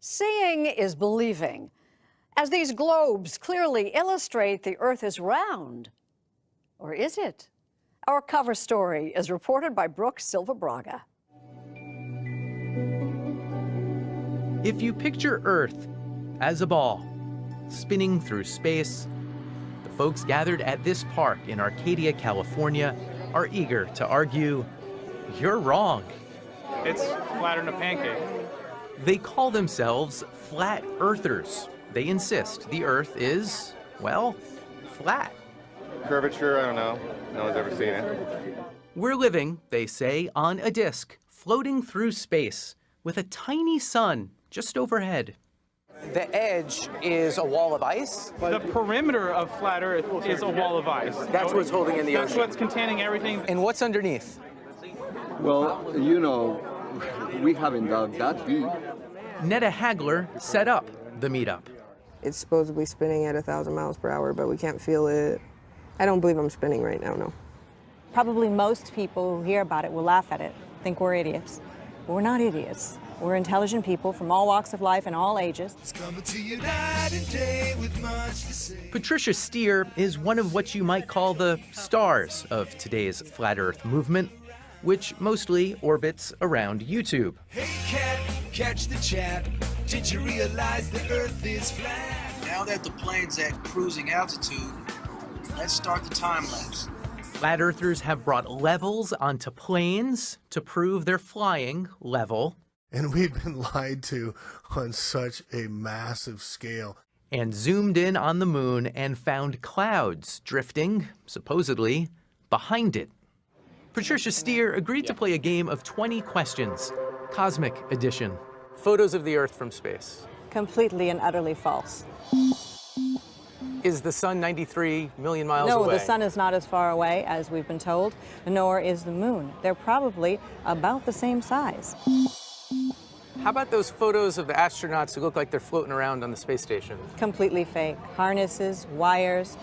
Seeing is believing, as these globes clearly illustrate the Earth is round. Or is it? Our cover story is reported by Brooke Silva Braga. If you picture Earth as a ball spinning through space, the folks gathered at this park in Arcadia, California, are eager to argue, you're wrong. It's flatter than a pancake. They call themselves flat earthers. They insist the Earth is, well, flat. Curvature, I don't know. No one's ever seen it. We're living, they say, on a disk, floating through space, with a tiny sun just overhead. The edge is a wall of ice? The perimeter of flat Earth is a wall of ice. That's what's holding in the ocean. That's what's containing everything. And what's underneath? Well, you know, we haven't dug that deep. Netta Hagler set up the meetup. It's supposedly spinning at 1,000 miles per hour, but we can't feel it. I don't believe I'm spinning right now, no. Probably most people who hear about it will laugh at it, think we're idiots. But we're not idiots. We're intelligent people from all walks of life and all ages. Patricia Steer is one of what you might call the stars of today's Flat Earth movement, which mostly orbits around YouTube. Hey cat, catch the chat. Did you realize the Earth is flat? Now that the plane's at cruising altitude, let's start the time lapse. Flat Earthers have brought levels onto planes to prove they're flying level. And we've been lied to on such a massive scale. And zoomed in on the moon and found clouds drifting, supposedly, behind it. Patricia Steer agreed to play a game of 20 questions, Cosmic Edition. Photos of the Earth from space. Completely and utterly false. Is the sun 93 million miles No, away? the sun is not as far away as we've been told, nor is the moon. They're probably about the same size. How about those photos of the astronauts who look like they're floating around on the space station? Completely fake. Harnesses, wires.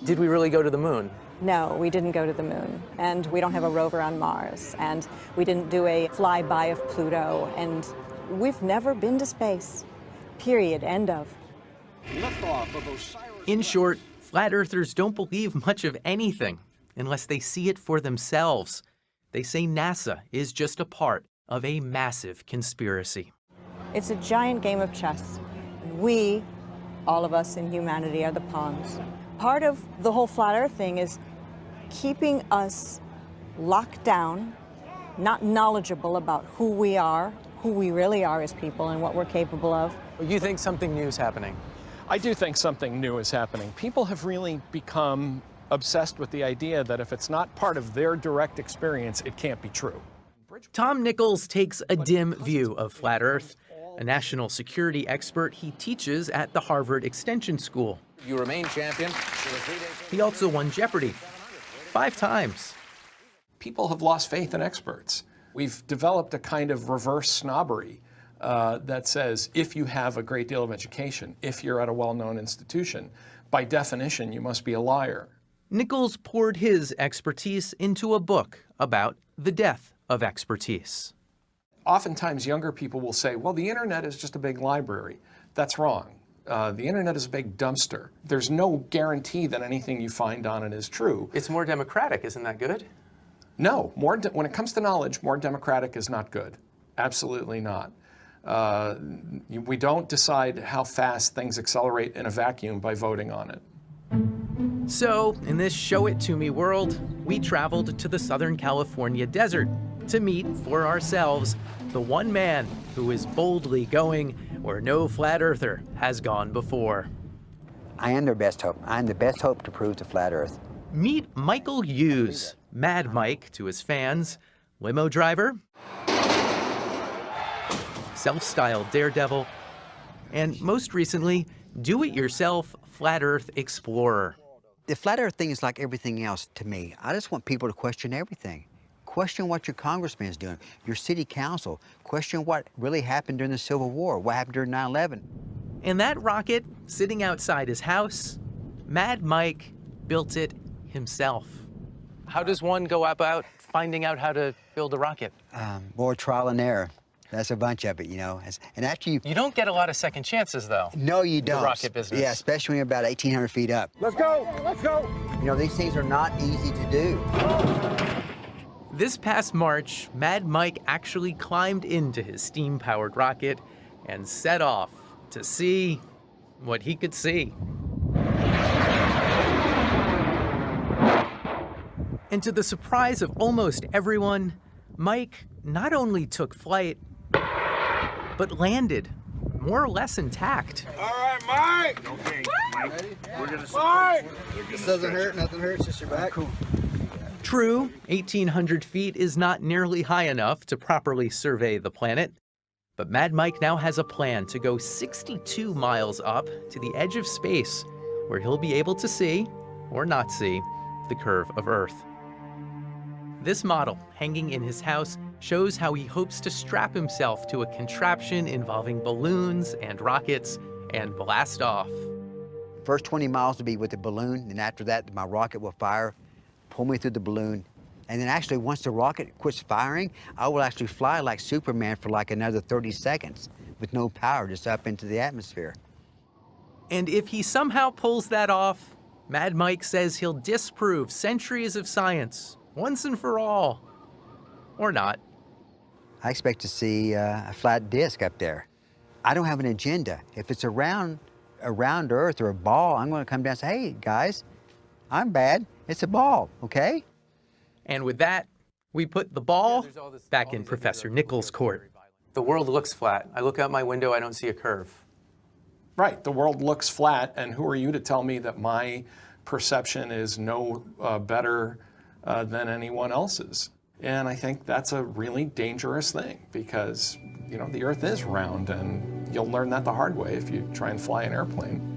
Did we really go to the moon? No, we didn't go to the moon, and we don't have a rover on Mars, and we didn't do a flyby of Pluto, and we've never been to space. Period. End of. In short, Flat Earthers don't believe much of anything unless they see it for themselves. They say NASA is just a part of a massive conspiracy. It's a giant game of chess. We, all of us in humanity, are the pawns. Part of the whole flat Earth thing is keeping us locked down, not knowledgeable about who we really are as people and what we're capable of. You think something new is happening? I do think something new is happening. People have really become obsessed with the idea that if it's not part of their direct experience, it can't be true. Tom Nichols takes a dim view of Flat Earth. A national security expert, he teaches at the Harvard Extension School. You remain champion. He also won Jeopardy! 5 times. People have lost faith in experts. We've developed a kind of reverse snobbery that says if you have a great deal of education, if you're at a well-known institution, by definition, you must be a liar. Nichols poured his expertise into a book about the death of expertise. Oftentimes, younger people will say, well, the internet is just a big library. That's wrong. The internet is a big dumpster. There's no guarantee that anything you find on it is true. It's more democratic, isn't that good? No, when it comes to knowledge, more democratic is not good. Absolutely not. We don't decide how fast things accelerate in a vacuum by voting on it. So, in this Show It To Me world, we traveled to the Southern California desert to meet for ourselves the one man who is boldly going where no flat earther has gone before. I am their best hope. I am the best hope to prove to flat Earth. Meet Michael Hughes, Mad Mike to his fans, limo driver, self-styled daredevil, and most recently, do-it-yourself flat Earth explorer. The flat Earth thing is like everything else to me. I just want people to question everything. Question what your congressman is doing, your city council. Question what really happened during the Civil War, what happened during 9/11. And that rocket, sitting outside his house, Mad Mike built it himself. How does one go about finding out how to build a rocket? More trial and error. That's a bunch of it, And after you... You don't get a lot of second chances, though. No, you don't. The rocket business. Yeah, especially when you're about 1,800 feet up. Let's go! Let's go! These things are not easy to do. This past March, Mad Mike actually climbed into his steam-powered rocket and set off to see what he could see. And to the surprise of almost everyone, Mike not only took flight, but landed, more or less intact. All right, Mike! Okay, Mike. We're gonna Mike! This doesn't hurt, nothing hurts, just your back. Cool. True, 1,800 feet is not nearly high enough to properly survey the planet, but Mad Mike now has a plan to go 62 miles up to the edge of space, where he'll be able to see, or not see, the curve of Earth. This model, hanging in his house, shows how he hopes to strap himself to a contraption involving balloons and rockets and blast off. First 20 miles will be with the balloon, and after that, my rocket will fire, pull me through the balloon. And then actually, once the rocket quits firing, I will actually fly like Superman for like another 30 seconds with no power, just up into the atmosphere. And if he somehow pulls that off, Mad Mike says he'll disprove centuries of science once and for all. Or not. I expect to see a flat disc up there. I don't have an agenda. If it's a round Earth or a ball, I'm going to come down and say, hey, guys, I'm bad. It's a ball, okay? And with that, we put the ball back in Professor Nichols' court. The world looks flat. I look out my window, I don't see a curve. Right, the world looks flat, and who are you to tell me that my perception is no better than anyone else's? And I think that's a really dangerous thing because, the Earth is round, and you'll learn that the hard way if you try and fly an airplane.